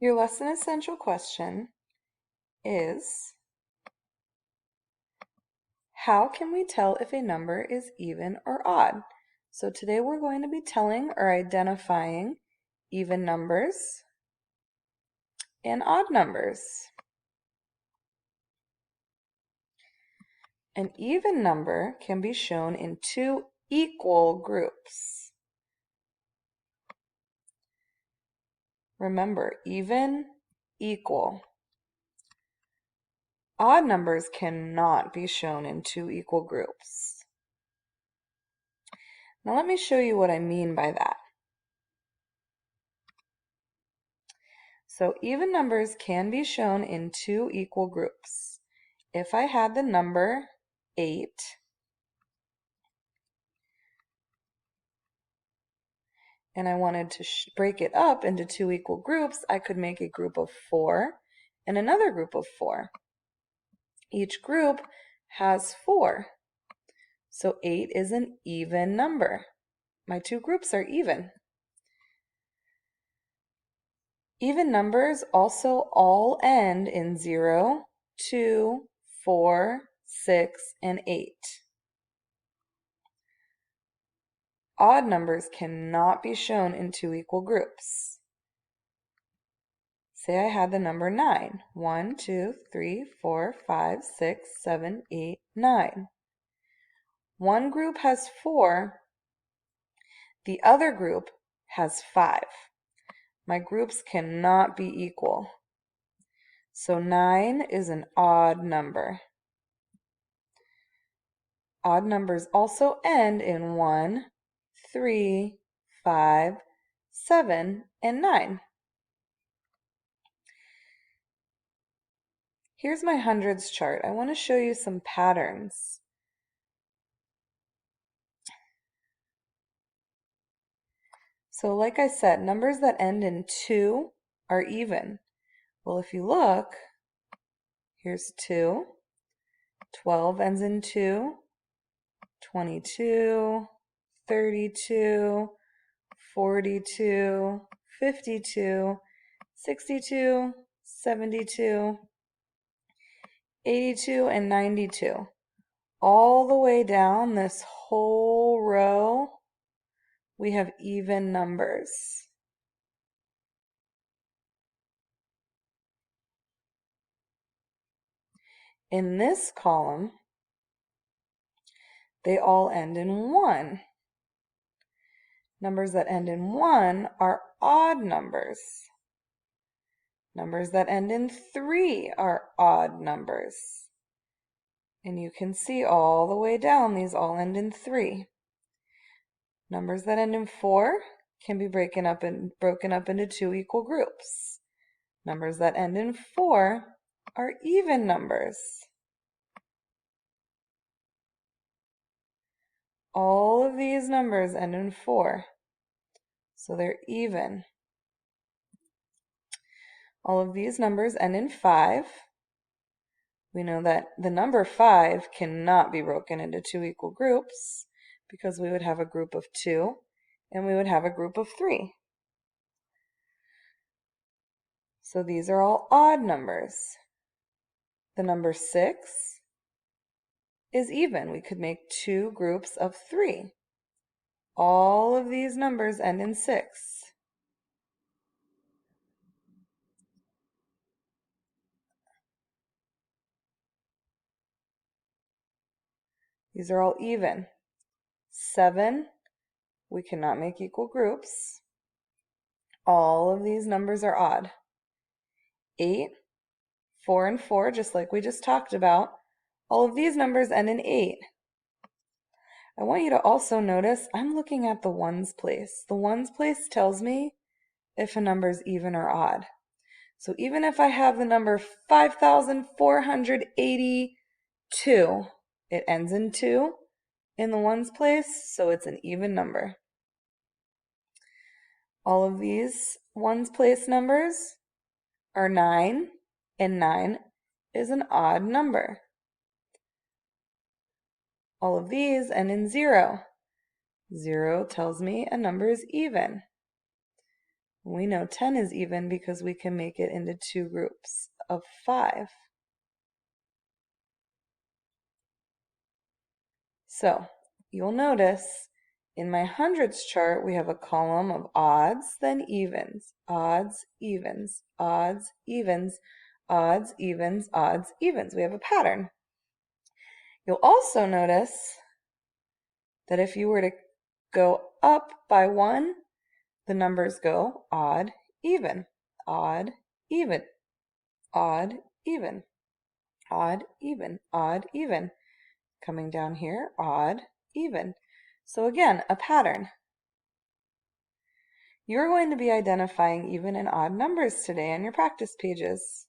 Your lesson essential question is, how can we tell if a number is even or odd? So today we're going to be telling or identifying even numbers and odd numbers. An even number can be shown in two equal groups. Remember, even, equal. Odd numbers cannot be shown in two equal groups. Now let me show you what I mean by that. So even numbers can be shown in two equal groups. If I had the number 8 and I wanted to break it up into two equal groups, I could make a group of 4 and another group of 4. Each group has 4. So 8 is an even number. My two groups are even. Even numbers also all end in 0, 2, 4, 6, and 8. Odd numbers cannot be shown in two equal groups. Say I had the number 9. 1, 2, 3, 4, 5, 6, 7, 8, 9. One group has 4. The other group has 5. My groups cannot be equal. So 9 is an odd number. Odd numbers also end in 1, 3, 5, 7, and 9. Here's my hundreds chart. I want to show you some patterns. So like I said, numbers that end in 2 are even. Well, if you look, here's 2, 12 ends in 2, 22, 32, 42, 52, 62, 72, 82, and 92. All the way down this whole row, we have even numbers. In this column, they all end in 1. Numbers that end in 1 are odd numbers. Numbers that end in 3 are odd numbers. And you can see all the way down, these all end in 3. Numbers that end in 4 can be broken up into two equal groups. Numbers that end in 4 are even numbers. All of these numbers end in 4, so they're even. All of these numbers end in 5. We know that the number 5 cannot be broken into two equal groups because we would have a group of 2 and we would have a group of 3. So these are all odd numbers. The number 6 is even. We could make two groups of 3. All of these numbers end in 6. These are all even. 7, we cannot make equal groups. All of these numbers are odd. 8, 4, and 4, just like we just talked about. All of these numbers end in 8. I want you to also notice I'm looking at the ones place. The ones place tells me if a number is even or odd. So even if I have the number 5,482, it ends in 2 in the ones place, so it's an even number. All of these ones place numbers are 9, and 9 is an odd number. All of these end in 0. 0 tells me a number is even. We know 10 is even because we can make it into two groups of 5. So you'll notice in my hundreds chart, we have a column of odds, then evens, odds, evens, odds, evens, odds, evens, odds, evens. We have a pattern. You'll also notice that if you were to go up by 1, the numbers go odd, even, odd, even, odd, even, odd, even, odd, even. Coming down here, odd, even. So again, a pattern. You're going to be identifying even and odd numbers today on your practice pages.